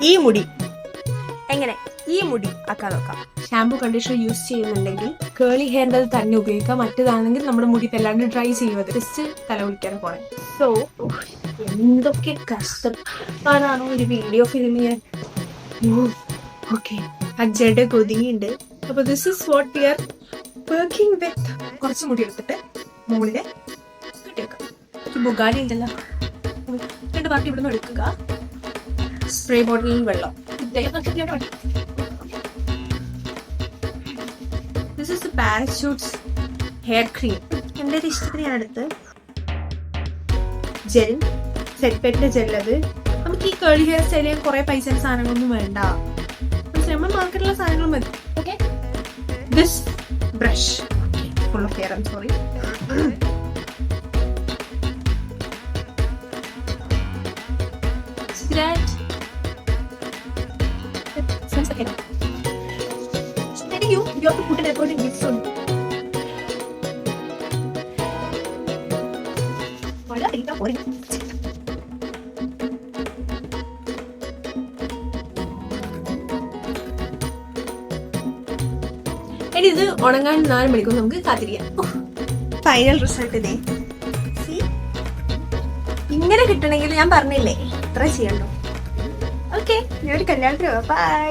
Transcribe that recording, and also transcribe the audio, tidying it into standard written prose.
ഈ മുടി എങ്ങനെ ഈ മുടി ആക്കാൻ നോക്കാം. ഷാംപൂ കണ്ടീഷണർ യൂസ് ചെയ്യുന്നുണ്ടെങ്കിൽ കേളി ഹെയറിന്റെ തന്നെ ഉപയോഗിക്കാം. മറ്റേതാണെങ്കിൽ നമ്മുടെ മുടി തല്ലാണ്ട് ഡ്രൈ ചെയ്യുന്നത് ജസ്റ്റ് തല കുളിക്കാൻ പോണേ. സോ എന്തൊക്കെ കഷ്ടപ്പാടാണോ ഒരു വീഡിയോ ഫിലിം ചെയ്യാൻ. ഓക്കെ ആ ജഡ കൊതിയുണ്ട്. അപ്പൊ this is what we are working with. കുറച്ച് മുടി എടുത്തിട്ട് മുകളിലെ കെട്ടിവെക്കാം. ബുഗാലി ഉണ്ടല്ലോ, രണ്ട് ബാക്കി ഇവിടുന്ന് എടുക്കുക. സ്പ്രേ ബോട്ടിലിൽ വെള്ളം. This is Parachute's hair cream. എൻ്റെ ഒരു ഇഷ്ടത്തിന് ഞാൻ എടുത്ത് ജെൽ, സെറ്റ്പെറ്റിന്റെ ജെൽ. അത് നമുക്ക് ഈ കേളി ഹെയർ സ്റ്റൈൽ ചെയ്യാൻ കുറെ പൈസ സാധനങ്ങളൊന്നും വേണ്ട. നമ്മൾ മാർക്കറ്റിലുള്ള സാധനങ്ങൾ മതി. Okay, this brush full of hair. I am sorry. You have to put an effort in this one. ഇനി ഇത് ഉണങ്ങാൻ 4 മണിക്കൂർ നമുക്ക് കാത്തിരിക്കാം. ഫൈനൽ റിസൾട്ട് ഇതേ. ഇങ്ങനെ കിട്ടണമെങ്കിൽ ഞാൻ പറഞ്ഞില്ലേ ഇത്ര ചെയ്യണ്ടോ. ഓക്കെ, ഞാൻ ഒരു കല്യാണത്തിന് പോവാം. ബൈ.